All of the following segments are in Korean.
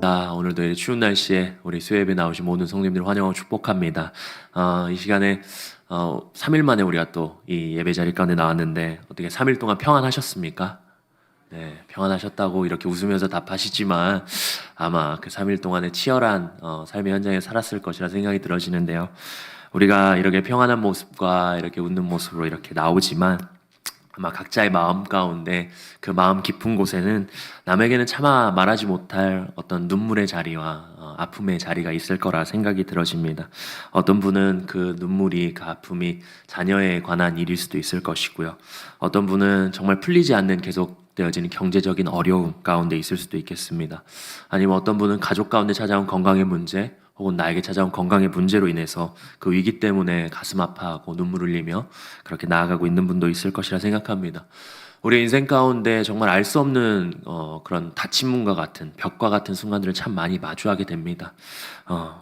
오늘도 이 추운 날씨에 우리 수요예배 나오신 모든 성도님들 환영하고 축복합니다. 이 시간에 3일 만에 우리가 또 이 예배 자리 가운데 나왔는데 어떻게 3일 동안 평안하셨습니까? 네, 평안하셨다고 이렇게 웃으면서 답하시지만 아마 그 3일 동안의 치열한 삶의 현장에 살았을 것이라 생각이 들어지는데요. 우리가 이렇게 평안한 모습과 이렇게 웃는 모습으로 이렇게 나오지만 아마 각자의 마음 가운데 그 마음 깊은 곳에는 남에게는 차마 말하지 못할 어떤 눈물의 자리와 아픔의 자리가 있을 거라 생각이 들어집니다. 어떤 분은 그 눈물이, 그 아픔이 자녀에 관한 일일 수도 있을 것이고요. 어떤 분은 정말 풀리지 않는 계속되어지는 경제적인 어려움 가운데 있을 수도 있겠습니다. 아니면 어떤 분은 가족 가운데 찾아온 건강의 문제, 혹은 나에게 찾아온 건강의 문제로 인해서 그 위기 때문에 가슴 아파하고 눈물 흘리며 그렇게 나아가고 있는 분도 있을 것이라 생각합니다. 우리 인생 가운데 정말 알 수 없는 그런 닫힌 문과 같은 벽과 같은 순간들을 참 많이 마주하게 됩니다.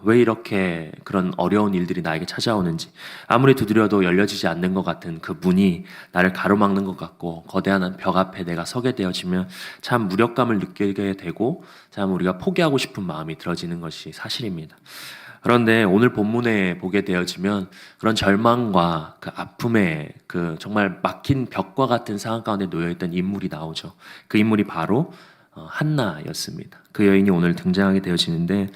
왜 이렇게 그런 어려운 일들이 나에게 찾아오는지, 아무리 두드려도 열려지지 않는 것 같은 그 문이 나를 가로막는 것 같고 거대한 벽 앞에 내가 서게 되어지면 참 무력감을 느끼게 되고 참 우리가 포기하고 싶은 마음이 들어지는 것이 사실입니다. 그런데 오늘 본문에 보게 되어지면 그런 절망과 그 아픔의 그 정말 막힌 벽과 같은 상황 가운데 놓여있던 인물이 나오죠. 그 인물이 바로 한나였습니다. 그 여인이 오늘 등장하게 되어지는데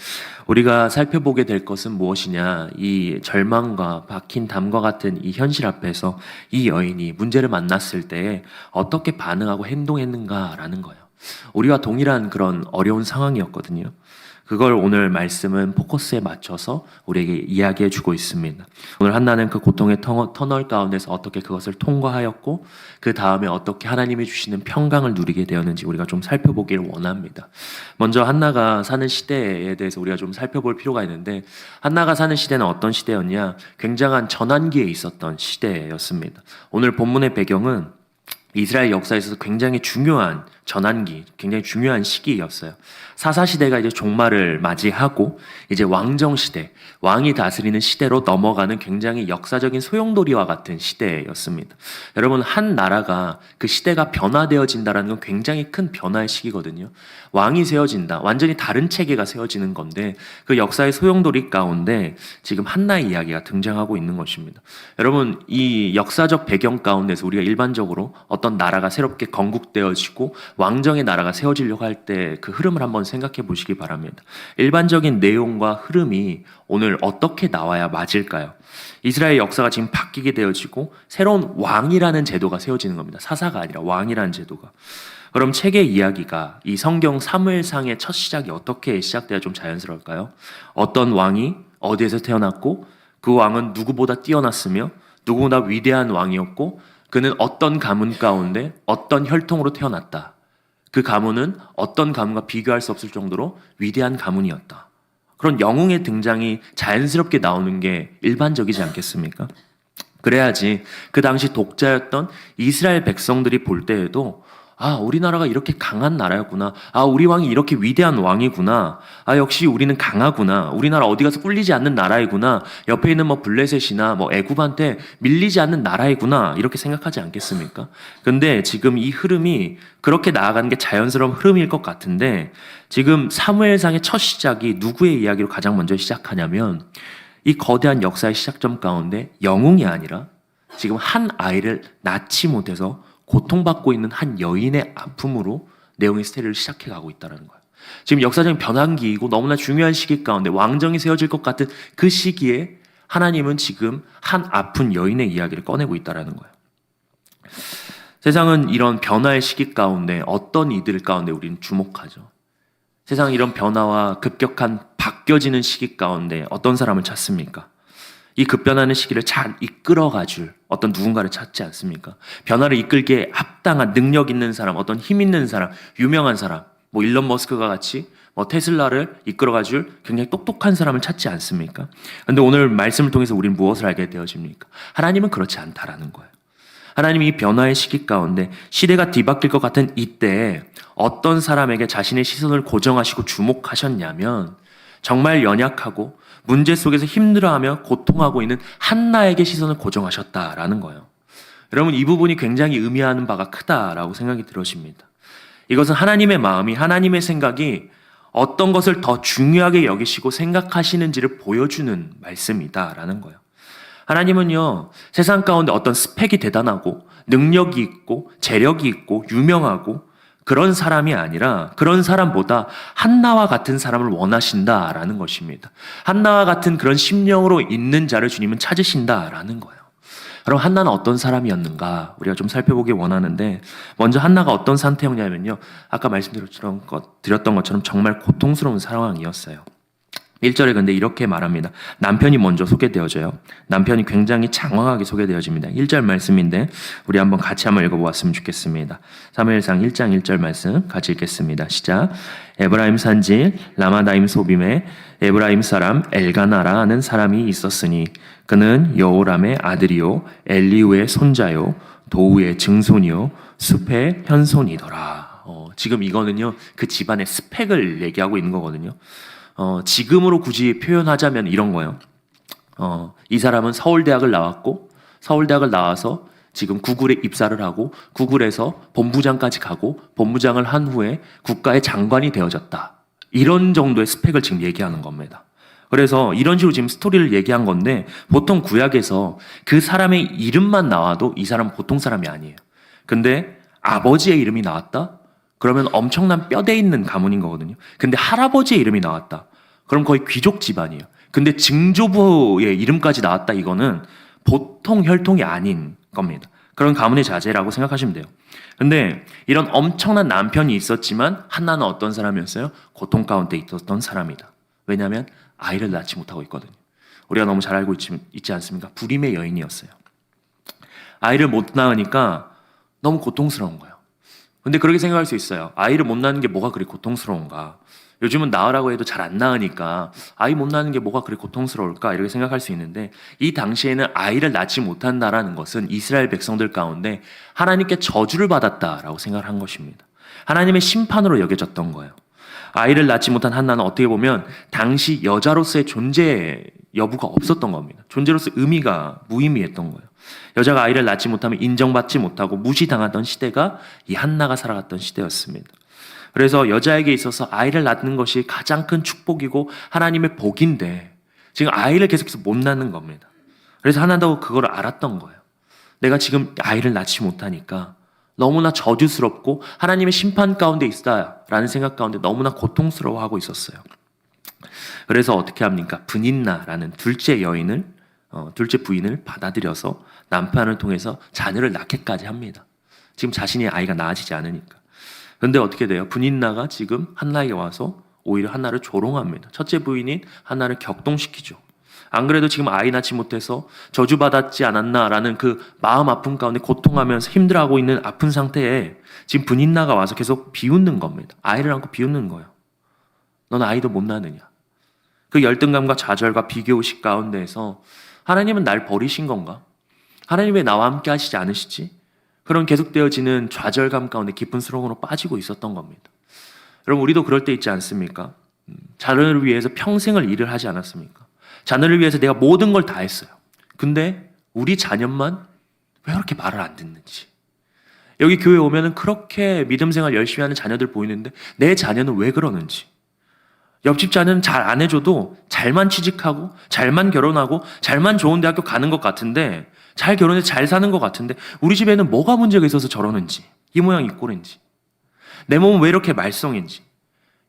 우리가 살펴보게 될 것은 무엇이냐, 이 절망과 박힌 담과 같은 이 현실 앞에서 이 여인이 문제를 만났을 때 어떻게 반응하고 행동했는가라는 거예요. 우리와 동일한 그런 어려운 상황이었거든요. 그걸 오늘 말씀은 포커스에 맞춰서 우리에게 이야기해 주고 있습니다. 오늘 한나는 그 고통의 터널 가운데서 어떻게 그것을 통과하였고 그 다음에 어떻게 하나님이 주시는 평강을 누리게 되었는지 우리가 좀 살펴보길 원합니다. 먼저 한나가 사는 시대에 대해서 우리가 좀 살펴볼 필요가 있는데, 한나가 사는 시대는 어떤 시대였냐? 굉장한 전환기에 있었던 시대였습니다. 오늘 본문의 배경은 이스라엘 역사에서 굉장히 중요한 전환기, 굉장히 중요한 시기였어요. 사사시대가 이제 종말을 맞이하고 이제 왕정시대, 왕이 다스리는 시대로 넘어가는 굉장히 역사적인 소용돌이와 같은 시대였습니다. 여러분, 한 나라가 그 시대가 변화되어진다는 건 굉장히 큰 변화의 시기거든요. 왕이 세워진다, 완전히 다른 체계가 세워지는 건데 그 역사의 소용돌이 가운데 지금 한나의 이야기가 등장하고 있는 것입니다. 여러분, 이 역사적 배경 가운데서 우리가 일반적으로 어떤 나라가 새롭게 건국되어지고 왕정의 나라가 세워지려고 할 때 그 흐름을 한번 생각해 보시기 바랍니다. 일반적인 내용과 흐름이 오늘 어떻게 나와야 맞을까요? 이스라엘 역사가 지금 바뀌게 되어지고 새로운 왕이라는 제도가 세워지는 겁니다. 사사가 아니라 왕이라는 제도가. 그럼 책의 이야기가, 이 성경 사무엘상의 첫 시작이 어떻게 시작돼야 좀 자연스러울까요? 어떤 왕이 어디에서 태어났고 그 왕은 누구보다 뛰어났으며 누구보다 위대한 왕이었고 그는 어떤 가문 가운데 어떤 혈통으로 태어났다. 그 가문은 어떤 가문과 비교할 수 없을 정도로 위대한 가문이었다. 그런 영웅의 등장이 자연스럽게 나오는 게 일반적이지 않겠습니까? 그래야지 그 당시 독자였던 이스라엘 백성들이 볼 때에도 우리나라가 이렇게 강한 나라였구나. 우리 왕이 이렇게 위대한 왕이구나. 역시 우리는 강하구나. 우리나라 어디 가서 꿀리지 않는 나라이구나. 옆에 있는 블레셋이나 애굽한테 밀리지 않는 나라이구나. 이렇게 생각하지 않겠습니까? 근데 지금 이 흐름이 그렇게 나아가는 게 자연스러운 흐름일 것 같은데, 지금 사무엘상의 첫 시작이 누구의 이야기로 가장 먼저 시작하냐면 이 거대한 역사의 시작점 가운데 영웅이 아니라 지금 한 아이를 낳지 못해서 고통받고 있는 한 여인의 아픔으로 내용의 스토리를 시작해 가고 있다는 거예요. 지금 역사적인 변환기이고 너무나 중요한 시기 가운데 왕정이 세워질 것 같은 그 시기에 하나님은 지금 한 아픈 여인의 이야기를 꺼내고 있다는 거예요. 세상은 이런 변화의 시기 가운데 어떤 이들 가운데 우리는 주목하죠. 세상은 이런 변화와 급격한 바뀌어지는 시기 가운데 어떤 사람을 찾습니까? 이 급변하는 시기를 잘 이끌어가줄 어떤 누군가를 찾지 않습니까? 변화를 이끌기에 합당한 능력 있는 사람, 어떤 힘 있는 사람, 유명한 사람, 일론 머스크가 같이 테슬라를 이끌어가줄 굉장히 똑똑한 사람을 찾지 않습니까? 그런데 오늘 말씀을 통해서 우리는 무엇을 알게 되어집니까? 하나님은 그렇지 않다라는 거예요. 하나님이 이 변화의 시기 가운데 시대가 뒤바뀔 것 같은 이때에 어떤 사람에게 자신의 시선을 고정하시고 주목하셨냐면 정말 연약하고 문제 속에서 힘들어하며 고통하고 있는 한나에게 시선을 고정하셨다라는 거예요. 여러분, 이 부분이 굉장히 의미하는 바가 크다라고 생각이 들어집니다. 이것은 하나님의 마음이, 하나님의 생각이 어떤 것을 더 중요하게 여기시고 생각하시는지를 보여주는 말씀이다라는 거예요. 하나님은요, 세상 가운데 어떤 스펙이 대단하고 능력이 있고 재력이 있고 유명하고 그런 사람이 아니라 그런 사람보다 한나와 같은 사람을 원하신다라는 것입니다. 한나와 같은 그런 심령으로 있는 자를 주님은 찾으신다라는 거예요. 그럼 한나는 어떤 사람이었는가 우리가 좀 살펴보기 원하는데, 먼저 한나가 어떤 상태였냐면요, 아까 말씀드렸던 것처럼 정말 고통스러운 상황이었어요. 1절에 근데 이렇게 말합니다. 남편이 먼저 소개되어져요. 남편이 굉장히 장황하게 소개되어집니다. 1절 말씀인데 우리 같이 한번 읽어보았으면 좋겠습니다. 사무엘상 1장 1절 말씀 같이 읽겠습니다. 시작. 에브라임 산지 라마다임 소빔에 에브라임 사람 엘가나라 하는 사람이 있었으니 그는 여호람의 아들이요 엘리우의 손자요 도우의 증손이요 숲의 현손이더라. 지금 이거는요 그 집안의 스펙을 얘기하고 있는 거거든요. 지금으로 굳이 표현하자면 이런 거예요. 이 사람은 서울대학을 나왔고, 서울대학을 나와서 지금 구글에 입사를 하고, 구글에서 본부장까지 가고, 본부장을 한 후에 국가의 장관이 되어졌다. 이런 정도의 스펙을 지금 얘기하는 겁니다. 그래서 이런 식으로 지금 스토리를 얘기한 건데, 보통 구약에서 그 사람의 이름만 나와도 이 사람은 보통 사람이 아니에요. 근데 아버지의 이름이 나왔다? 그러면 엄청난 뼈대 있는 가문인 거거든요. 근데 할아버지의 이름이 나왔다. 그럼 거의 귀족 집안이에요. 근데 증조부의 이름까지 나왔다. 이거는 보통 혈통이 아닌 겁니다. 그런 가문의 자제라고 생각하시면 돼요. 근데 이런 엄청난 남편이 있었지만 한나는 어떤 사람이었어요? 고통 가운데 있었던 사람이다. 왜냐하면 아이를 낳지 못하고 있거든요. 우리가 너무 잘 알고 있지 않습니까? 불임의 여인이었어요. 아이를 못 낳으니까 너무 고통스러운 거예요. 근데 그렇게 생각할 수 있어요. 아이를 못 낳는 게 뭐가 그리 고통스러운가? 요즘은 낳으라고 해도 잘 안 낳으니까 아이 못 낳는 게 뭐가 그리 고통스러울까? 이렇게 생각할 수 있는데, 이 당시에는 아이를 낳지 못한다라는 것은 이스라엘 백성들 가운데 하나님께 저주를 받았다라고 생각을 한 것입니다. 하나님의 심판으로 여겨졌던 거예요. 아이를 낳지 못한 한나는 어떻게 보면 당시 여자로서의 존재 여부가 없었던 겁니다. 존재로서 의미가 무의미했던 거예요. 여자가 아이를 낳지 못하면 인정받지 못하고 무시당하던 시대가 이 한나가 살아갔던 시대였습니다. 그래서 여자에게 있어서 아이를 낳는 것이 가장 큰 축복이고 하나님의 복인데 지금 아이를 계속해서 못 낳는 겁니다. 그래서 하나도 그걸 알았던 거예요. 내가 지금 아이를 낳지 못하니까 너무나 저주스럽고 하나님의 심판 가운데 있다라는 생각 가운데 너무나 고통스러워하고 있었어요. 그래서 어떻게 합니까? 브닌나라는 둘째 부인을 받아들여서 남편을 통해서 자녀를 낳게까지 합니다. 지금 자신의 아이가 낳아지지 않으니까. 근데 어떻게 돼요? 브닌나가 지금 한나에게 와서 오히려 한나를 조롱합니다. 첫째 부인인 한나를 격동시키죠. 안 그래도 지금 아이 낳지 못해서 저주받았지 않았나라는 그 마음 아픔 가운데 고통하면서 힘들어하고 있는 아픈 상태에 지금 브닌나가 와서 계속 비웃는 겁니다. 아이를 안고 비웃는 거예요. 넌 아이도 못 낳느냐. 그 열등감과 좌절과 비교의식 가운데에서 하나님은 날 버리신 건가? 하나님 왜 나와 함께 하시지 않으시지? 그런 계속되어지는 좌절감 가운데 깊은 수렁으로 빠지고 있었던 겁니다. 여러분, 우리도 그럴 때 있지 않습니까? 자녀를 위해서 평생을 일을 하지 않았습니까? 자녀를 위해서 내가 모든 걸 다 했어요. 근데 우리 자녀만 왜 그렇게 말을 안 듣는지. 여기 교회 오면은 그렇게 믿음 생활 열심히 하는 자녀들 보이는데 내 자녀는 왜 그러는지. 옆집 자녀는 잘 안 해줘도 잘만 취직하고 잘만 결혼하고 잘만 좋은 대학교 가는 것 같은데, 잘 결혼해서 잘 사는 것 같은데 우리 집에는 뭐가 문제가 있어서 저러는지, 이 모양 이 꼴인지, 내 몸은 왜 이렇게 말썽인지.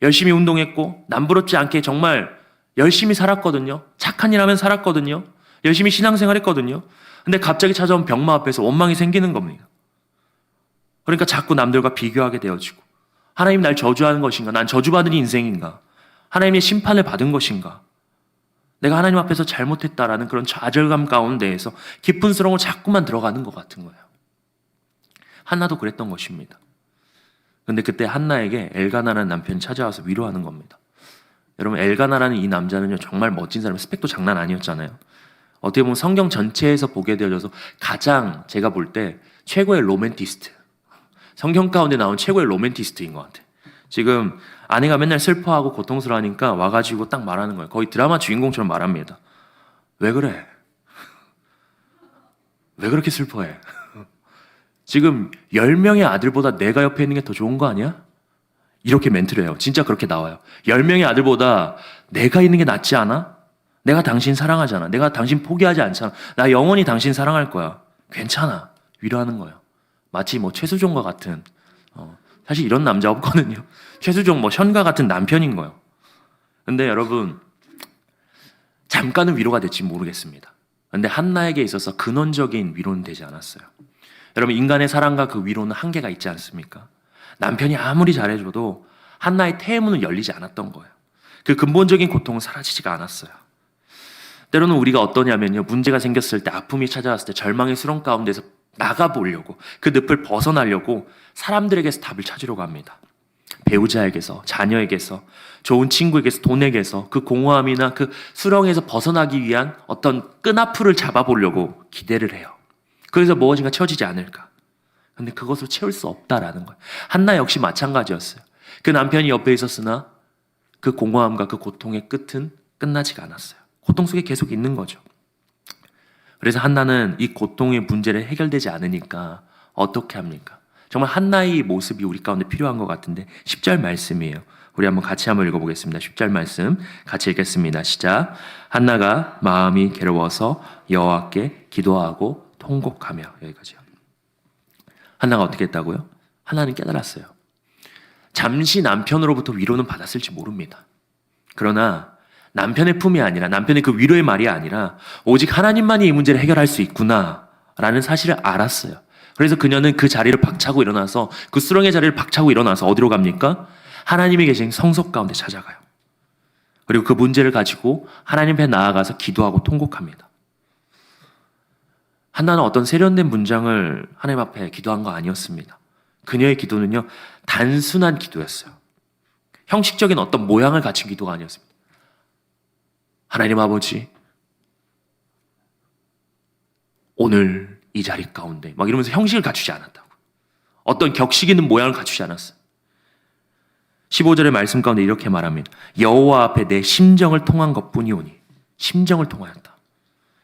열심히 운동했고 남부럽지 않게 정말 열심히 살았거든요. 착한 일 하면 살았거든요. 열심히 신앙생활 했거든요. 근데 갑자기 찾아온 병마 앞에서 원망이 생기는 겁니다. 그러니까 자꾸 남들과 비교하게 되어지고, 하나님 날 저주하는 것인가? 난 저주받은 인생인가? 하나님의 심판을 받은 것인가? 내가 하나님 앞에서 잘못했다라는 그런 좌절감 가운데에서 깊은 수렁을 자꾸만 들어가는 것 같은 거예요. 한나도 그랬던 것입니다. 근데 그때 한나에게 엘가나라는 남편이 찾아와서 위로하는 겁니다. 여러분, 엘가나라는 이 남자는요, 정말 멋진 사람, 스펙도 장난 아니었잖아요. 어떻게 보면 성경 전체에서 보게 되어져서 가장 제가 볼 때 최고의 로맨티스트, 성경 가운데 나온 최고의 로맨티스트인 것 같아요. 지금 아내가 맨날 슬퍼하고 고통스러워하니까 와가지고 딱 말하는 거예요. 거의 드라마 주인공처럼 말합니다. 왜 그래? 왜 그렇게 슬퍼해? 지금 10명의 아들보다 내가 옆에 있는 게 더 좋은 거 아니야? 이렇게 멘트를 해요. 진짜 그렇게 나와요. 10명의 아들보다 내가 있는 게 낫지 않아? 내가 당신 사랑하잖아. 내가 당신 포기하지 않잖아. 나 영원히 당신 사랑할 거야. 괜찮아. 위로하는 거예요. 마치 뭐 최수종과 같은, 사실 이런 남자 없거든요. 최수종 뭐 현과 같은 남편인 거예요. 근데 여러분, 잠깐은 위로가 될지 모르겠습니다. 근데 한나에게 있어서 근원적인 위로는 되지 않았어요. 여러분, 인간의 사랑과 그 위로는 한계가 있지 않습니까? 남편이 아무리 잘해줘도 한나의 태문은 열리지 않았던 거예요. 그 근본적인 고통은 사라지지가 않았어요. 때로는 우리가 어떠냐면요, 문제가 생겼을 때, 아픔이 찾아왔을 때 절망의 수렁 가운데서 나가보려고, 그 늪을 벗어나려고 사람들에게서 답을 찾으려고 합니다. 배우자에게서, 자녀에게서, 좋은 친구에게서, 돈에게서, 그 공허함이나 그 수렁에서 벗어나기 위한 어떤 끈앞풀을 잡아보려고 기대를 해요. 그래서 무엇인가 채워지지 않을까. 근데 그것을 채울 수 없다라는 거예요. 한나 역시 마찬가지였어요. 그 남편이 옆에 있었으나 그 공허함과 그 고통의 끝은 끝나지가 않았어요. 고통 속에 계속 있는 거죠. 그래서 한나는 이 고통의 문제를 해결되지 않으니까 어떻게 합니까? 정말 한나의 모습이 우리 가운데 필요한 것 같은데 10절 말씀이에요. 우리 같이 한번 읽어보겠습니다. 10절 말씀 같이 읽겠습니다. 시작. 한나가 마음이 괴로워서 여호와께 기도하고 통곡하며. 여기까지요. 한나가 어떻게 했다고요? 한나는 깨달았어요. 잠시 남편으로부터 위로는 받았을지 모릅니다. 그러나 남편의 품이 아니라, 남편의 그 위로의 말이 아니라 오직 하나님만이 이 문제를 해결할 수 있구나라는 사실을 알았어요. 그래서 그녀는 그 자리를 박차고 일어나서, 그 수렁의 자리를 박차고 일어나서 어디로 갑니까? 하나님이 계신 성소 가운데 찾아가요. 그리고 그 문제를 가지고 하나님 앞에 나아가서 기도하고 통곡합니다. 한나는 어떤 세련된 문장을 하나님 앞에 기도한 거 아니었습니다. 그녀의 기도는요, 단순한 기도였어요. 형식적인 어떤 모양을 갖춘 기도가 아니었습니다. 하나님 아버지, 오늘 이 자리 가운데, 막 이러면서 형식을 갖추지 않았다고. 어떤 격식 있는 모양을 갖추지 않았어요. 15절의 말씀 가운데 이렇게 말합니다. 여호와 앞에 내 심정을 통한 것뿐이오니. 심정을 통하였다.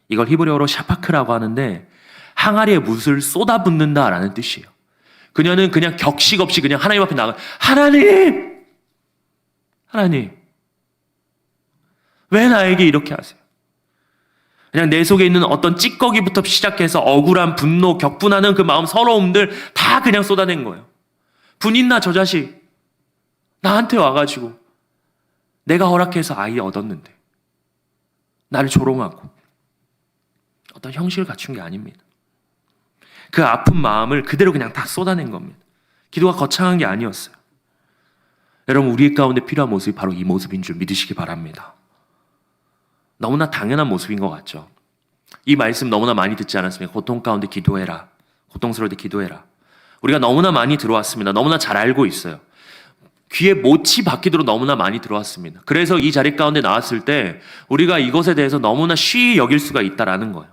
이걸 히브리어로 샤파크라고 하는데 항아리에 물을 쏟아붓는다라는 뜻이에요. 그녀는 그냥 격식 없이 그냥 하나님 앞에 나가, 하나님! 하나님! 왜 나에게 이렇게 하세요? 그냥 내 속에 있는 어떤 찌꺼기부터 시작해서 억울한 분노, 격분하는 그 마음, 서러움들 다 그냥 쏟아낸 거예요. 분인나 저 자식 나한테 와가지고 내가 허락해서 아이 얻었는데 나를 조롱하고, 어떤 형식을 갖춘 게 아닙니다. 그 아픈 마음을 그대로 그냥 다 쏟아낸 겁니다. 기도가 거창한 게 아니었어요. 여러분, 우리 가운데 필요한 모습이 바로 이 모습인 줄 믿으시기 바랍니다. 너무나 당연한 모습인 것 같죠. 이 말씀 너무나 많이 듣지 않았습니까? 고통 가운데 기도해라. 고통스러울 때 기도해라. 우리가 너무나 많이 들어왔습니다. 너무나 잘 알고 있어요. 귀에 못이 박히도록 너무나 많이 들어왔습니다. 그래서 이 자리 가운데 나왔을 때 우리가 이것에 대해서 너무나 쉬이 여길 수가 있다라는 거예요.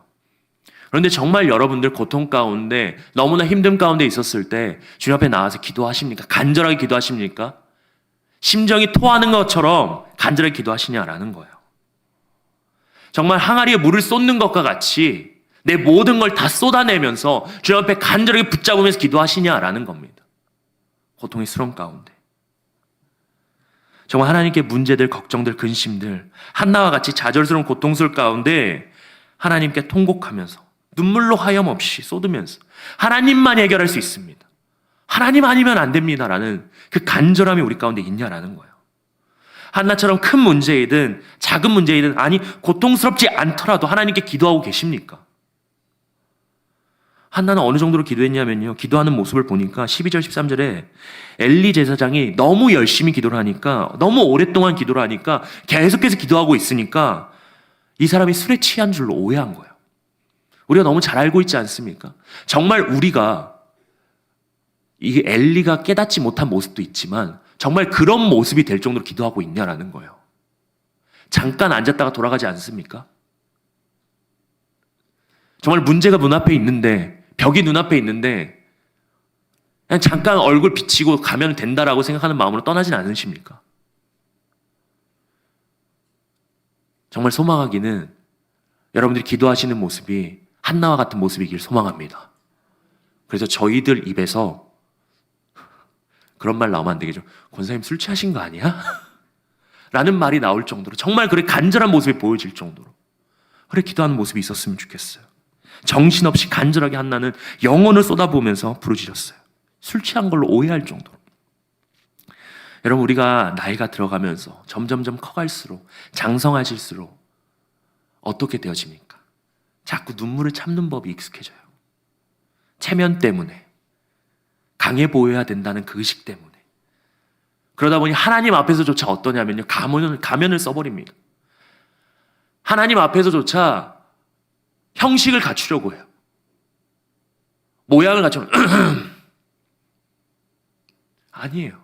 그런데 정말 여러분들 고통 가운데, 너무나 힘든 가운데 있었을 때 주님 앞에 나와서 기도하십니까? 간절하게 기도하십니까? 심정이 토하는 것처럼 간절하게 기도하시냐라는 거예요. 정말 항아리에 물을 쏟는 것과 같이 내 모든 걸 다 쏟아내면서 주님 앞에 간절하게 붙잡으면서 기도하시냐라는 겁니다. 고통의 수렁 가운데. 정말 하나님께 문제들, 걱정들, 근심들, 한나와 같이 좌절스러운 고통스러운 가운데 하나님께 통곡하면서 눈물로 하염없이 쏟으면서 하나님만 해결할 수 있습니다. 하나님 아니면 안 됩니다라는 그 간절함이 우리 가운데 있냐라는 거예요. 한나처럼 큰 문제이든 작은 문제이든, 아니 고통스럽지 않더라도 하나님께 기도하고 계십니까? 한나는 어느 정도로 기도했냐면요, 기도하는 모습을 보니까 12절 13절에 엘리 제사장이 너무 열심히 기도를 하니까, 너무 오랫동안 기도를 하니까, 계속해서 기도하고 있으니까 이 사람이 술에 취한 줄로 오해한 거예요. 우리가 너무 잘 알고 있지 않습니까? 정말 우리가 이 엘리가 깨닫지 못한 모습도 있지만 정말 그런 모습이 될 정도로 기도하고 있냐라는 거예요. 잠깐 앉았다가 돌아가지 않습니까? 정말 문제가 눈앞에 있는데, 벽이 눈앞에 있는데 그냥 잠깐 얼굴 비치고 가면 된다라고 생각하는 마음으로 떠나진 않으십니까? 정말 소망하기는 여러분들이 기도하시는 모습이 한나와 같은 모습이길 소망합니다. 그래서 저희들 입에서 그런 말 나오면 안 되겠죠. 권사님 술 취하신 거 아니야? 라는 말이 나올 정도로 정말 그렇게 간절한 모습이 보여질 정도로 그렇게 기도하는 모습이 있었으면 좋겠어요. 정신없이 간절하게 한나는 영혼을 쏟아부으면서 부르짖었어요. 술 취한 걸로 오해할 정도로. 여러분, 우리가 나이가 들어가면서 점점점 커갈수록 장성하실수록 어떻게 되어집니까? 자꾸 눈물을 참는 법이 익숙해져요. 체면 때문에, 강해 보여야 된다는 그 의식 때문에. 그러다 보니 하나님 앞에서조차 어떠냐면요, 가면을 써버립니다. 하나님 앞에서조차 형식을 갖추려고 해요. 모양을 갖추려고 아니에요.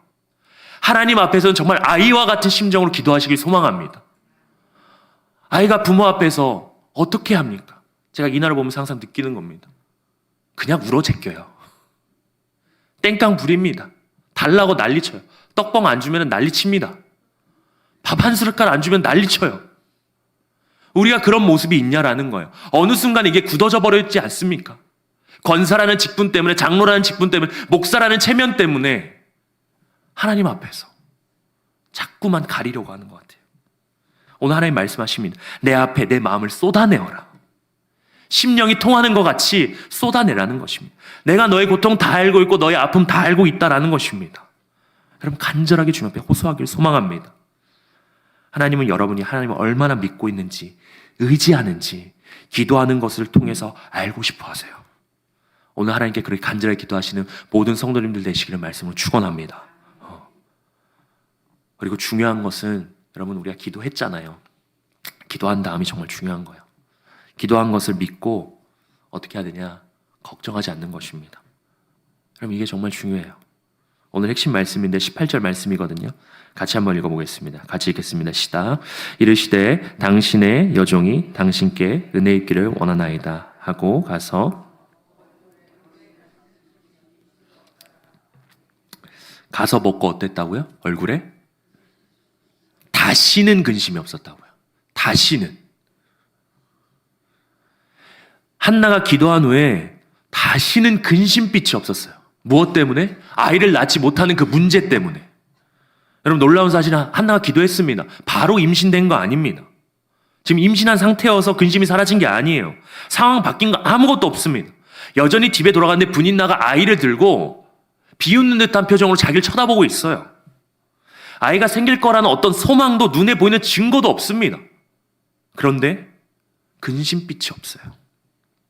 하나님 앞에서는 정말 아이와 같은 심정으로 기도하시길 소망합니다. 아이가 부모 앞에서 어떻게 합니까? 제가 이날을 보면서 항상 느끼는 겁니다. 그냥 울어 제껴요. 땡깡 부립니다. 달라고 난리쳐요. 떡봉 안 주면 난리칩니다. 밥 한 숟갈 안 주면 난리쳐요. 우리가 그런 모습이 있냐라는 거예요. 어느 순간 이게 굳어져 버렸지 않습니까? 권사라는 직분 때문에, 장로라는 직분 때문에, 목사라는 체면 때문에 하나님 앞에서 자꾸만 가리려고 하는 것 같아요. 오늘 하나님 말씀하십니다. 내 앞에 내 마음을 쏟아내어라. 심령이 통하는 것 같이 쏟아내라는 것입니다. 내가 너의 고통 다 알고 있고 너의 아픔 다 알고 있다라는 것입니다. 여러분, 간절하게 주님 앞에 호소하길 소망합니다. 하나님은 여러분이 하나님을 얼마나 믿고 있는지, 의지하는지 기도하는 것을 통해서 알고 싶어 하세요. 오늘 하나님께 그렇게 간절하게 기도하시는 모든 성도님들 되시기를 말씀으로 축원합니다. 그리고 중요한 것은 여러분, 우리가 기도했잖아요. 기도한 다음이 정말 중요한 거예요. 기도한 것을 믿고 어떻게 해야 되냐? 걱정하지 않는 것입니다. 여러분, 이게 정말 중요해요. 오늘 핵심 말씀인데 18절 말씀이거든요. 같이 한번 읽어보겠습니다. 같이 읽겠습니다. 시작. 이르시되 당신의 여종이 당신께 은혜 입기를 원하나이다 하고 가서 먹고 어땠다고요? 얼굴에? 다시는 근심이 없었다고요. 다시는. 한나가 기도한 후에 다시는 근심빛이 없었어요. 무엇 때문에? 아이를 낳지 못하는 그 문제 때문에. 여러분, 놀라운 사실은 한나가 기도했습니다. 바로 임신된 거 아닙니다. 지금 임신한 상태여서 근심이 사라진 게 아니에요. 상황 바뀐 거 아무것도 없습니다. 여전히 집에 돌아갔는데 분인나가 아이를 들고 비웃는 듯한 표정으로 자기를 쳐다보고 있어요. 아이가 생길 거라는 어떤 소망도 눈에 보이는 증거도 없습니다. 그런데 근심빛이 없어요.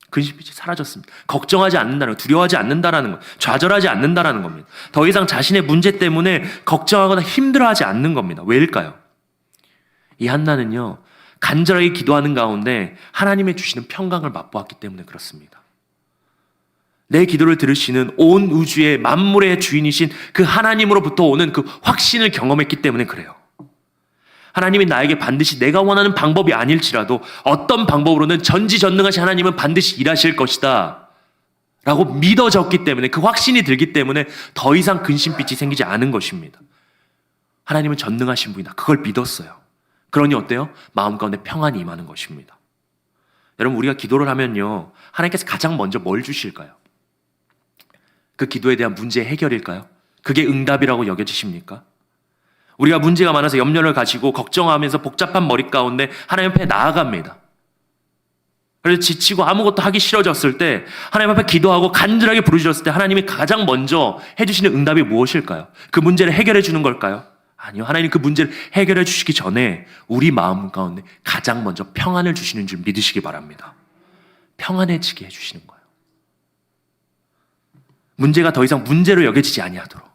근심빛이 사라졌습니다. 걱정하지 않는다는 거, 두려워하지 않는다라는 거, 좌절하지 않는다라는 겁니다. 더 이상 자신의 문제 때문에 걱정하거나 힘들어하지 않는 겁니다. 왜일까요? 이 한나는요, 간절하게 기도하는 가운데 하나님의 주시는 평강을 맛보았기 때문에 그렇습니다. 내 기도를 들으시는 온 우주의 만물의 주인이신 그 하나님으로부터 오는 그 확신을 경험했기 때문에 그래요. 하나님이 나에게 반드시 내가 원하는 방법이 아닐지라도 어떤 방법으로는 전지전능하신 하나님은 반드시 일하실 것이다 라고 믿어졌기 때문에, 그 확신이 들기 때문에 더 이상 근심빛이 생기지 않은 것입니다. 하나님은 전능하신 분이다. 그걸 믿었어요. 그러니 어때요? 마음 가운데 평안이 임하는 것입니다. 여러분, 우리가 기도를 하면요, 하나님께서 가장 먼저 뭘 주실까요? 그 기도에 대한 문제의 해결일까요? 그게 응답이라고 여겨지십니까? 우리가 문제가 많아서 염려를 가지고 걱정하면서 복잡한 머리 가운데 하나님 앞에 나아갑니다. 그래서 지치고 아무것도 하기 싫어졌을 때, 하나님 앞에 기도하고 간절하게 부르짖었을 때 하나님이 가장 먼저 해주시는 응답이 무엇일까요? 그 문제를 해결해 주는 걸까요? 아니요. 하나님 그 문제를 해결해 주시기 전에 우리 마음 가운데 가장 먼저 평안을 주시는 줄 믿으시기 바랍니다. 평안해지게 해주시는 거예요. 문제가 더 이상 문제로 여겨지지 아니하도록,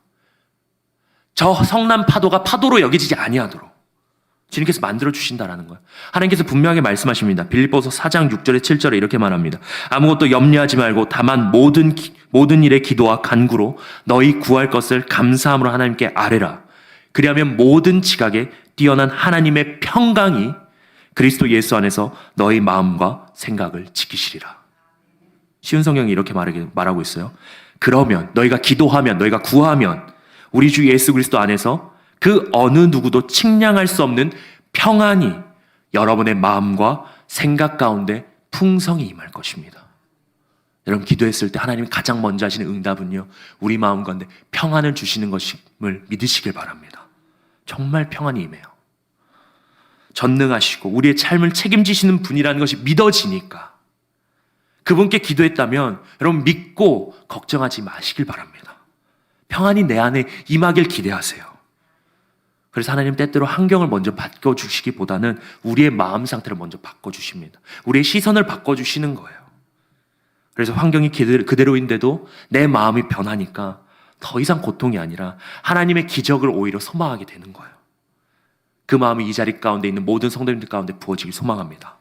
저 성난 파도가 파도로 여겨지지 아니하도록 주님께서 만들어주신다라는 거예요. 하나님께서 분명하게 말씀하십니다. 빌립보서 4장 6절에 7절에 이렇게 말합니다. 아무것도 염려하지 말고 다만 모든 일에 기도와 간구로 너희 구할 것을 감사함으로 하나님께 아뢰라. 그리하면 모든 지각에 뛰어난 하나님의 평강이 그리스도 예수 안에서 너희 마음과 생각을 지키시리라. 쉬운 성경이 이렇게 말하고 있어요. 그러면 너희가 기도하면, 너희가 구하면 우리 주 예수 그리스도 안에서 그 어느 누구도 측량할 수 없는 평안이 여러분의 마음과 생각 가운데 풍성히 임할 것입니다. 여러분, 기도했을 때 하나님이 가장 먼저 하시는 응답은요, 우리 마음 가운데 평안을 주시는 것임을 믿으시길 바랍니다. 정말 평안이 임해요. 전능하시고 우리의 삶을 책임지시는 분이라는 것이 믿어지니까 그분께 기도했다면 여러분 믿고 걱정하지 마시길 바랍니다. 평안이 내 안에 임하길 기대하세요. 그래서 하나님 때때로 환경을 먼저 바꿔주시기보다는 우리의 마음 상태를 먼저 바꿔주십니다. 우리의 시선을 바꿔주시는 거예요. 그래서 환경이 그대로인데도 내 마음이 변하니까 더 이상 고통이 아니라 하나님의 기적을 오히려 소망하게 되는 거예요. 그 마음이 이 자리 가운데 있는 모든 성도님들 가운데 부어지길 소망합니다.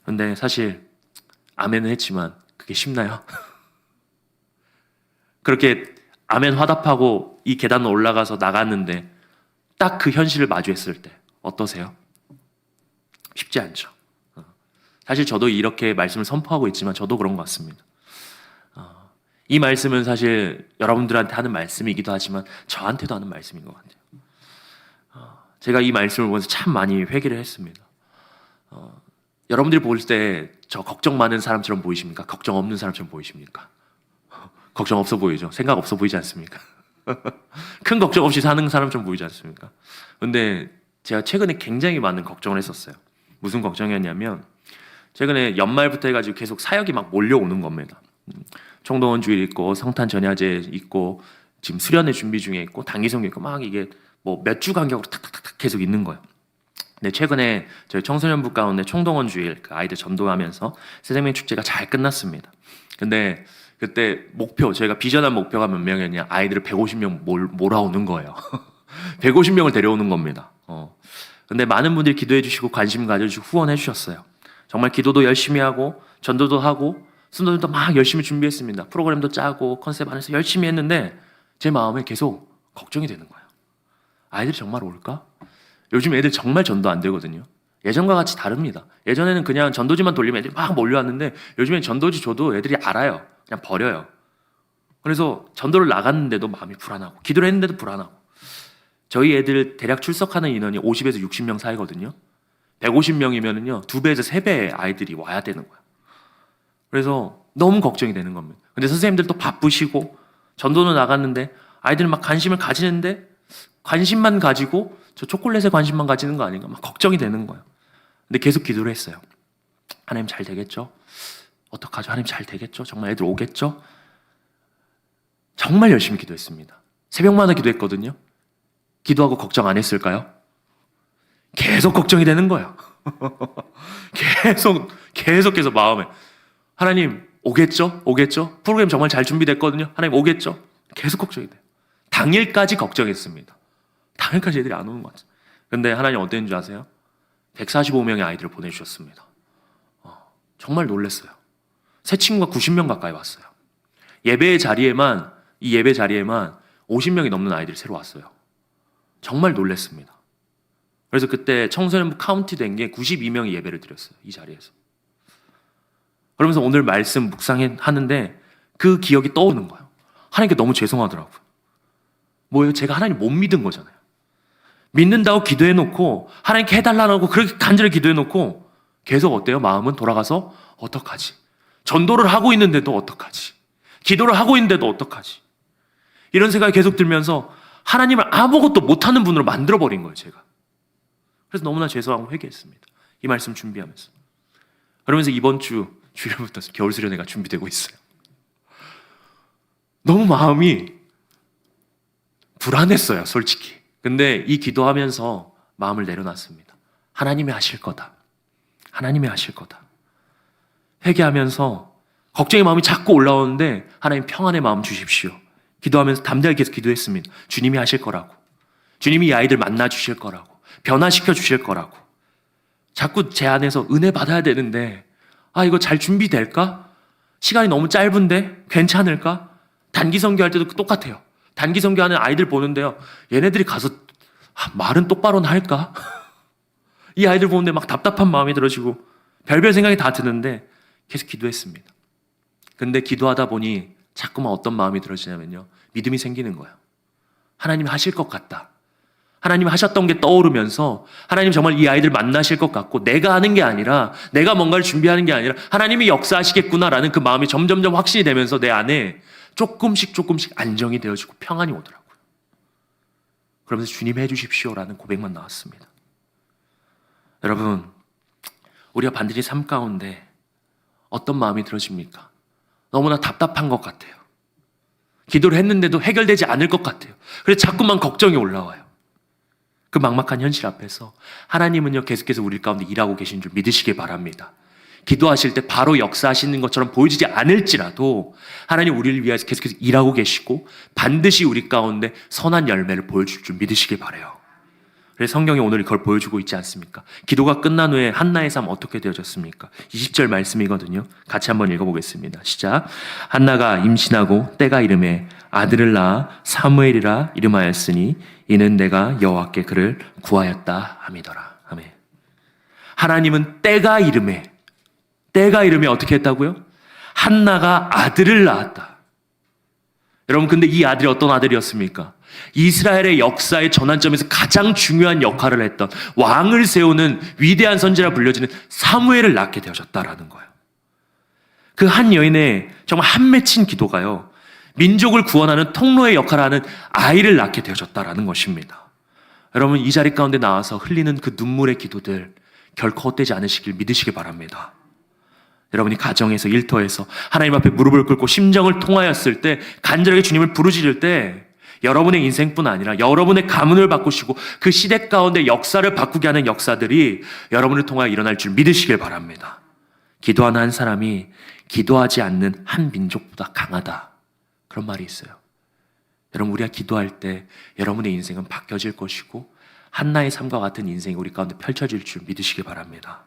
그런데 사실 아멘은 했지만 그게 쉽나요? 그렇게 아멘 화답하고 이 계단을 올라가서 나갔는데 딱 그 현실을 마주했을 때 어떠세요? 쉽지 않죠. 사실 저도 이렇게 말씀을 선포하고 있지만 저도 그런 것 같습니다. 이 말씀은 사실 여러분들한테 하는 말씀이기도 하지만 저한테도 하는 말씀인 것 같아요. 제가 이 말씀을 보면서 참 많이 회개를 했습니다. 여러분들이 볼 때 저 걱정 많은 사람처럼 보이십니까? 걱정 없는 사람처럼 보이십니까? 걱정 없어 보이죠? 생각 없어 보이지 않습니까? 큰 걱정 없이 사는 사람처럼 보이지 않습니까? 근데 제가 최근에 굉장히 많은 걱정을 했었어요. 무슨 걱정이었냐면 최근에 연말부터 해가지고 계속 사역이 막 몰려오는 겁니다. 총동원 주일 있고 성탄 전야제 있고 지금 수련회 준비 중에 있고 단기성교 있고 막 이게 뭐 몇 주 간격으로 탁탁탁 계속 있는 거예요. 근데 최근에 저희 청소년부 가운데 총동원 주일 그 아이들 전도하면서 새생명 축제가 잘 끝났습니다. 근데 그때 목표, 저희가 비전한 목표가 몇 명이었냐? 아이들을 150명 몰아오는 거예요. 150명을 데려오는 겁니다. 근데 많은 분들이 기도해 주시고 관심 가져주시고 후원해 주셨어요. 정말 기도도 열심히 하고 전도도 하고 순도도 막 열심히 준비했습니다. 프로그램도 짜고 컨셉 안에서 열심히 했는데 제 마음에 계속 걱정이 되는 거예요. 아이들이 정말 올까? 요즘 애들 정말 전도 안 되거든요. 예전과 같이 다릅니다. 예전에는 그냥 전도지만 돌리면 애들이 막 몰려왔는데 요즘엔 전도지 줘도 애들이 알아요. 그냥 버려요. 그래서 전도를 나갔는데도 마음이 불안하고 기도를 했는데도 불안하고 저희 애들 대략 출석하는 인원이 50에서 60명 사이거든요. 150명이면은요 2배에서 3배의 아이들이 와야 되는 거예요. 그래서 너무 걱정이 되는 겁니다. 근데 선생님들도 바쁘시고 전도는 나갔는데 아이들은 막 관심을 가지는데 관심만 가지고 저 초콜릿에 관심만 가지는 거 아닌가 막 걱정이 되는 거예요. 근데 계속 기도를 했어요. 하나님 잘 되겠죠? 어떡하죠? 하나님 잘 되겠죠? 정말 애들 오겠죠? 정말 열심히 기도했습니다. 새벽마다 기도했거든요. 기도하고 걱정 안 했을까요? 계속 걱정이 되는 거예요. 계속해서 마음에 하나님 오겠죠? 오겠죠? 프로그램 정말 잘 준비됐거든요. 하나님 오겠죠? 계속 걱정이 돼요. 당일까지 걱정했습니다. 당일까지 애들이 안 오는 것 같아요. 근데 하나님 어땠는지 아세요? 145명의 아이들을 보내주셨습니다. 정말 놀랐어요. 새 친구가 90명 가까이 왔어요. 이 예배 자리에만 50명이 넘는 아이들이 새로 왔어요. 정말 놀랐습니다. 그래서 그때 청소년부 카운티 된 게 92명이 예배를 드렸어요. 이 자리에서. 그러면서 오늘 말씀 묵상하는데 그 기억이 떠오르는 거예요. 하나님께 너무 죄송하더라고요. 뭐예요? 제가 하나님 못 믿은 거잖아요. 믿는다고 기도해놓고 하나님께 해달라고 그렇게 간절히 기도해놓고 계속 어때요? 마음은 돌아가서 어떡하지? 전도를 하고 있는데도 어떡하지? 기도를 하고 있는데도 어떡하지? 이런 생각이 계속 들면서 하나님을 아무것도 못하는 분으로 만들어버린 거예요, 제가. 그래서 너무나 죄송하고 회개했습니다. 이 말씀 준비하면서. 그러면서 이번 주 주일부터 겨울 수련회가 준비되고 있어요. 너무 마음이 불안했어요, 솔직히. 근데 이 기도하면서 마음을 내려놨습니다. 하나님이 하실 거다. 하나님이 하실 거다. 회개하면서 걱정의 마음이 자꾸 올라오는데 하나님 평안의 마음 주십시오. 기도하면서 담대하게 계속 기도했습니다. 주님이 하실 거라고. 주님이 이 아이들 만나 주실 거라고. 변화시켜 주실 거라고. 자꾸 제 안에서 은혜 받아야 되는데 이거 잘 준비될까? 시간이 너무 짧은데 괜찮을까? 단기 선교할 때도 똑같아요. 단기 선교하는 아이들 보는데요. 얘네들이 가서 말은 똑바로는 할까? 이 아이들 보는데 막 답답한 마음이 들어지고 별별 생각이 다 드는데 계속 기도했습니다. 근데 기도하다 보니 자꾸만 어떤 마음이 들어지냐면요. 믿음이 생기는 거예요. 하나님 하실 것 같다. 하나님 하셨던 게 떠오르면서 하나님 정말 이 아이들 만나실 것 같고 내가 하는 게 아니라 내가 뭔가를 준비하는 게 아니라 하나님이 역사하시겠구나라는 그 마음이 점점점 확신이 되면서 내 안에 조금씩 안정이 되어지고 평안이 오더라고요. 그러면서 주님 해주십시오라는 고백만 나왔습니다. 여러분, 우리가 반드시 삶 가운데 어떤 마음이 들어집니까? 너무나 답답한 것 같아요. 기도를 했는데도 해결되지 않을 것 같아요. 그래서 자꾸만 걱정이 올라와요. 그 막막한 현실 앞에서 하나님은요 계속해서 우리 가운데 일하고 계신 줄 믿으시기 바랍니다. 기도하실 때 바로 역사하시는 것처럼 보여지지 않을지라도 하나님 우리를 위해서 계속해서 일하고 계시고 반드시 우리 가운데 선한 열매를 보여줄 줄 믿으시기 바라요. 그래서 성경이 오늘 그걸 보여주고 있지 않습니까? 기도가 끝난 후에 한나의 삶 어떻게 되어졌습니까? 20절 말씀이거든요. 같이 한번 읽어보겠습니다. 시작. 한나가 임신하고 때가 이름에 아들을 낳아 사무엘이라 이름하였으니 이는 내가 여호와께 그를 구하였다 함이더라. 아멘. 하나님은 때가 이름에 어떻게 했다고요? 한나가 아들을 낳았다. 여러분, 근데 이 아들이 어떤 아들이었습니까? 이스라엘의 역사의 전환점에서 가장 중요한 역할을 했던 왕을 세우는 위대한 선지라 불려지는 사무엘을 낳게 되어졌다라는 거예요. 그 한 여인의 정말 한 맺힌 기도가요, 민족을 구원하는 통로의 역할을 하는 아이를 낳게 되어졌다라는 것입니다. 여러분, 이 자리 가운데 나와서 흘리는 그 눈물의 기도들 결코 헛되지 않으시길 믿으시기 바랍니다. 여러분이 가정에서, 일터에서 하나님 앞에 무릎을 꿇고 심정을 통하였을 때, 간절하게 주님을 부르짖을 때 여러분의 인생뿐 아니라 여러분의 가문을 바꾸시고 그 시대 가운데 역사를 바꾸게 하는 역사들이 여러분을 통하여 일어날 줄 믿으시길 바랍니다. 기도하는 한 사람이 기도하지 않는 한 민족보다 강하다, 그런 말이 있어요. 여러분, 우리가 기도할 때 여러분의 인생은 바뀌어질 것이고 한나의 삶과 같은 인생이 우리 가운데 펼쳐질 줄 믿으시기 바랍니다.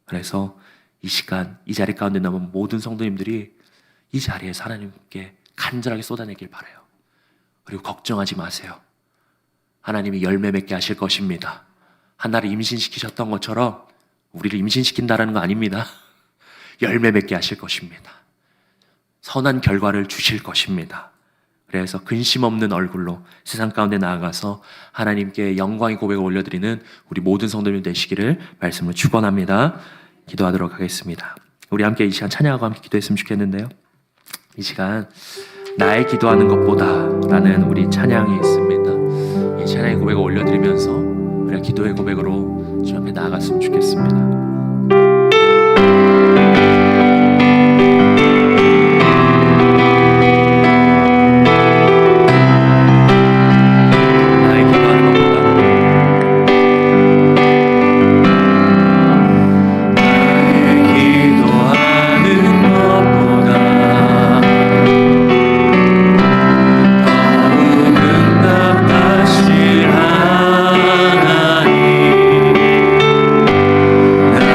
그래서 이 시간, 이 자리 가운데 남은 모든 성도님들이 이 자리에서 하나님께 간절하게 쏟아내길 바라요. 그리고 걱정하지 마세요. 하나님이 열매 맺게 하실 것입니다. 한나를 임신시키셨던 것처럼 우리를 임신시킨다는 거 아닙니다. 열매 맺게 하실 것입니다. 선한 결과를 주실 것입니다. 그래서 근심 없는 얼굴로 세상 가운데 나아가서 하나님께 영광의 고백을 올려드리는 우리 모든 성도님 되시기를 말씀으로 축원합니다. 기도하도록 하겠습니다. 우리 함께 이 시간 찬양하고 함께 기도했으면 좋겠는데요. 이 시간 나의 기도하는 것보다 라는 우리 찬양이 있습니다. 이 찬양의 고백을 올려드리면서 우리가 기도의 고백으로 주 앞에 나아갔으면 좋겠습니다. 나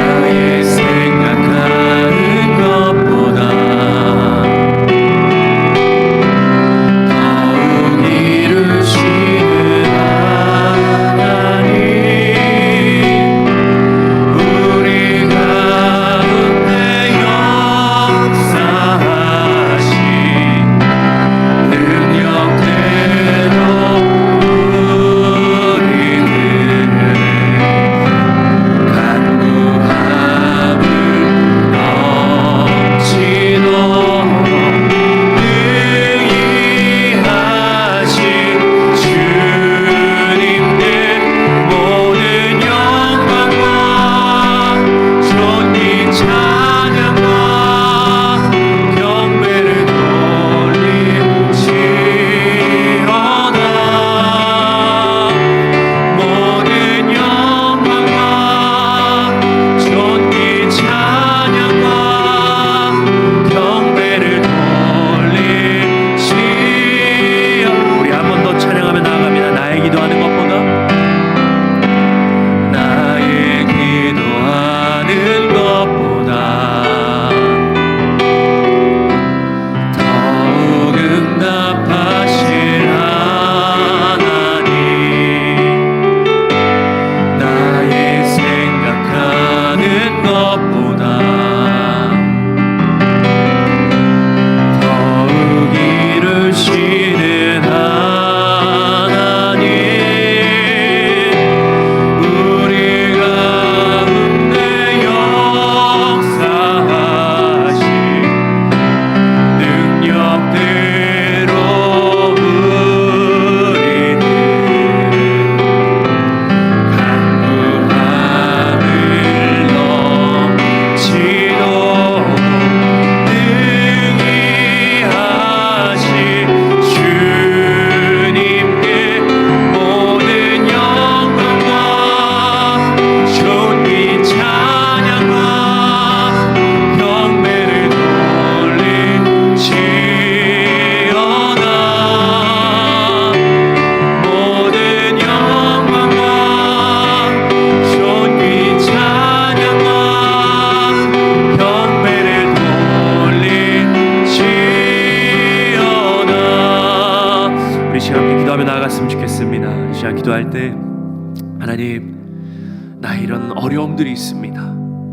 우리 시간 함께 기도하며 나아갔으면 좋겠습니다. 이 시간 기도할 때 하나님, 나 이런 어려움들이 있습니다.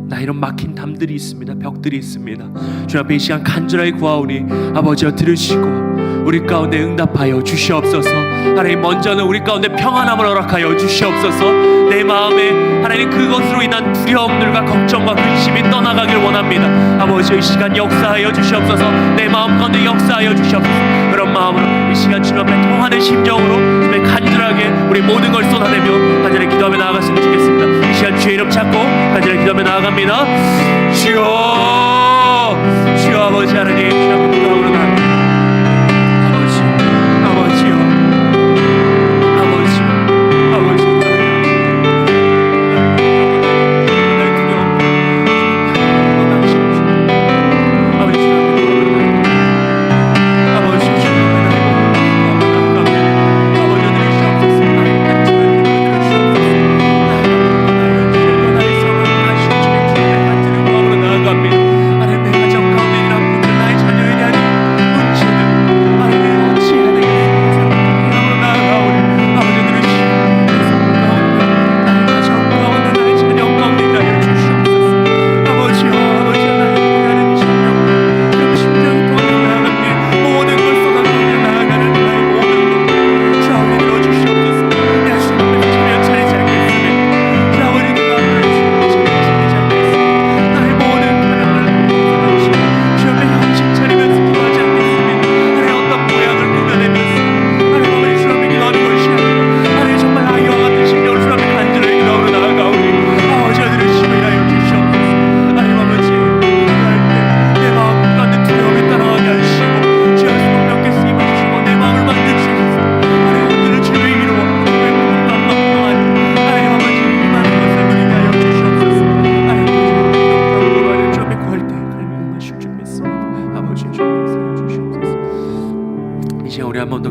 나 이런 막힌 담들이 있습니다. 벽들이 있습니다. 주 앞에 이 시간 간절하게 구하오니 아버지여 들으시고 우리 가운데 응답하여 주시옵소서. 하나님, 먼저는 우리 가운데 평안함을 허락하여 주시옵소서. 내 마음에 하나님 그것으로 인한 두려움들과 걱정과 근심이 떠나가길 원합니다. 아버지, 이 시간 역사하여 주시옵소서. 내 마음 가운데 역사하여 주시옵소서. 그런 마음으로 이 시간 주님 앞에 통하는 심정으로 정말 간절하게 우리 모든 걸 쏟아내며 간절히 기도하며 나아갔으면 좋겠습니다. 이 시간 주의 이름 찾고 간절히 기도하며 나아갑니다. 주여, 주여 아버지 하나님, 주 앞에 기도하며 나아갑니다.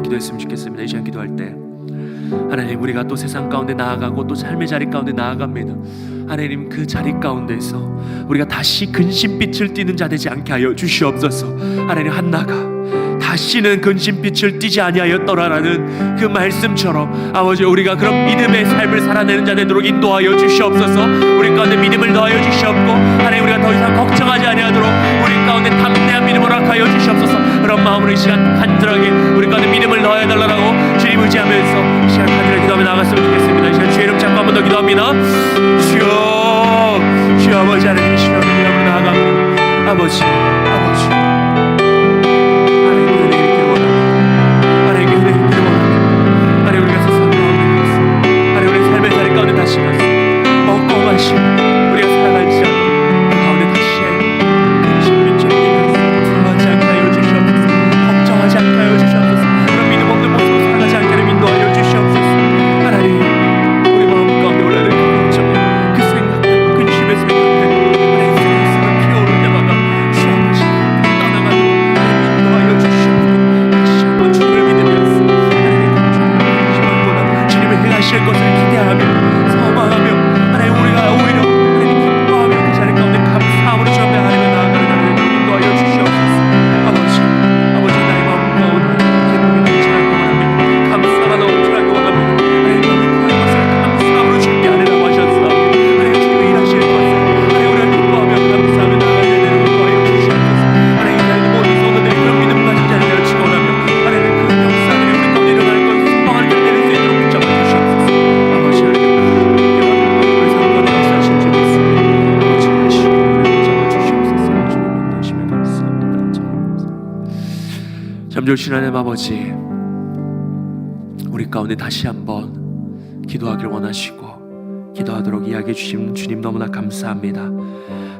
기도했으면 좋겠습니다. 이 시간 기도할 때 하나님, 우리가 또 세상 가운데 나아가고 또 삶의 자리 가운데 나아갑니다. 하나님, 그 자리 가운데서 우리가 다시 근심빛을 띠는 자 되지 않게 하여 주시옵소서. 하나님, 한나가 다시는 근심빛을 띠지 아니하였더라라는 그 말씀처럼 아버지, 우리가 그런 믿음의 삶을 살아내는 자 되도록 인도하여 주시옵소서. 우리 가운데 믿음을 더하여 주시옵고 하나님, 우리가 더 이상 걱정하지 아니하도록 우리 가운데 담대한 믿음을 허락하여 주시옵소서. 그런 마음으로 이 시간 간절하게 우리 가운데 믿음을 더하여 달라고 주님 의지하면서 이 시간 간절하게 기도하며 나갔으면 좋겠습니다. 이 시간 주의 이름 잡고 한 번 더 기도합니다. 주여, 주여 아버지 하나님, 주여 이름으로 나아갑니다. 아버지, 아버지, 다시 가서 먹고 마시고 우리가 살아갈지 않고 그 가운데 다시 근심빛을 띠면서 두려워하지 않게 하여 주시옵소서. 걱정하지 않게 하여 주시옵소서. 그런 믿음 없는 모습으로 살아가지 않게 하여 인도하여 주시옵소서. 하나님, 우리 마음 가운데 올라오는 그 걱정, 그 생각들, 근심의 생각들, 하나님 생각이 피어오를 때마다 주 아버지 떠나가도록 인도하여 주시옵소서. 다시 한번 주를 믿으면서 하나님 주님을 주님을 행하실 것을 기대하며 하나님, 우리가 오히려 하나님 기뻐하며 그 자리 가운데 감사함으로 주 앞에 하나님을 나아가는 하나님 인도하여 주시옵소서. 아버지, 아버지, 나의 마음 가운데 기쁨이 넘치라고 원하며 감사가 넘치라고 원하며 하나님, 너를 구할 것을 감사함으로 주께 아뢰라고 하셨사오니 하나님, 주님이 일하실 것을 하나님, 우리가 기뻐하며 감사하며 나아가야 되는 인도하여 주시옵소서. 하나님, 하나님 모든 성도들이 그런 믿음 가진 자를 되어 축원하며 하나님, 그 역사들이 우리 가운데 일어날 것을 소망을 견디는 수 있도록 붙잡아 주시옵소서. 아버지, 하나님, 잠졸신 하나님 아버지, 우리 가운데 다시 한번 기도하길 원하시고 기도하도록 이야기해 주신 주님 너무나 감사합니다.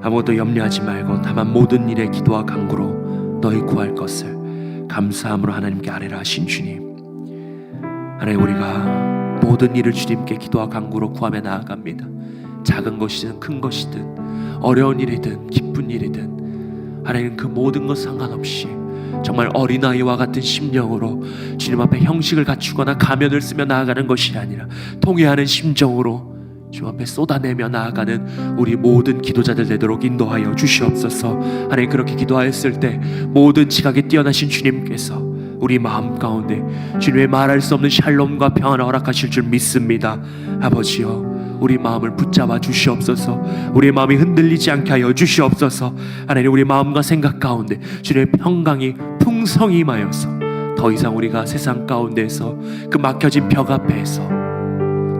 아무것도 염려하지 말고 다만 모든 일에 기도와 간구로 너희 구할 것을 감사함으로 하나님께 아뢰라 하신 주님, 하나님, 우리가 모든 일을 주님께 기도와 간구로 구하며 나아갑니다. 작은 것이든 큰 것이든 어려운 일이든 기쁜 일이든 하나님, 그 모든 것 상관없이 정말 어린아이와 같은 심령으로 주님 앞에 형식을 갖추거나 가면을 쓰며 나아가는 것이 아니라 통회하는 심정으로 주 앞에 쏟아내며 나아가는 우리 모든 기도자들 되도록 인도하여 주시옵소서. 하나님, 그렇게 기도하였을 때 모든 지각에 뛰어나신 주님께서 우리 마음 가운데 주님의 말할 수 없는 샬롬과 평안을 허락하실 줄 믿습니다. 아버지여, 우리 마음을 붙잡아 주시옵소서. 우리의 마음이 흔들리지 않게 하여 주시옵소서. 하나님, 우리 마음과 생각 가운데 주님의 평강이 풍성히 임하여서 더 이상 우리가 세상 가운데서 그 막혀진 벽 앞에서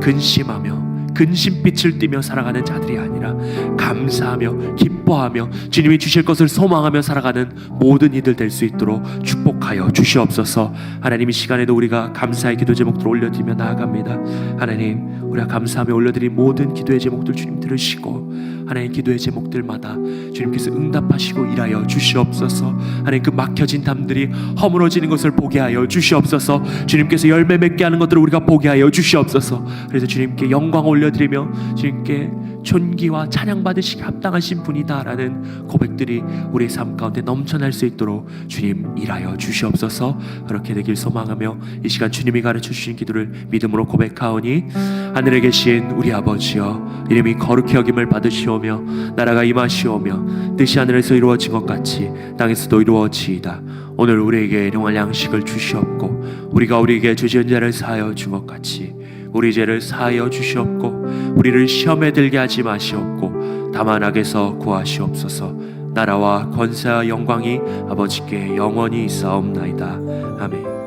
근심하며 근심빛을 띠며 살아가는 자들이 아니라 감사하며 기뻐하며 주님이 주실 것을 소망하며 살아가는 모든 이들 될 수 있도록 축복하여 주시옵소서. 하나님, 이 시간에도 우리가 감사의 기도 제목들 올려드리며 나아갑니다. 하나님, 우리가 감사하며 올려드린 모든 기도의 제목들 주님 들으시고 하나님, 기도의 제목들마다 주님께서 응답하시고 일하여 주시옵소서. 하나님, 그 막혀진 담들이 허물어지는 것을 보게 하여 주시옵소서. 주님께서 열매 맺게 하는 것들을 우리가 보게 하여 주시옵소서. 그래서 주님께 영광 올려드리며 주님께 존귀와 찬양 받으시기 합당하신 분이다라는 고백들이 우리의 삶 가운데 넘쳐날 수 있도록 주님 일하여 주시옵소서. 그렇게 되길 소망하며 이 시간 주님이 가르쳐 주신 기도를 믿음으로 고백하오니, 하늘에 계신 우리 아버지여, 이름이 거룩히 여김을 받으시오며 나라가 임하시오며 뜻이 하늘에서 이루어진 것 같이 땅에서도 이루어지이다. 오늘 우리에게 일용할 양식을 주시옵고 우리가 우리에게 죄 지은 자를 사하여 준 것 같이 우리 죄를 사하여 주시옵고 우리를 시험에 들게 하지 마시옵고 다만 악에서 구하시옵소서. 나라와 권세와 영광이 아버지께 영원히 있사옵나이다. 아멘.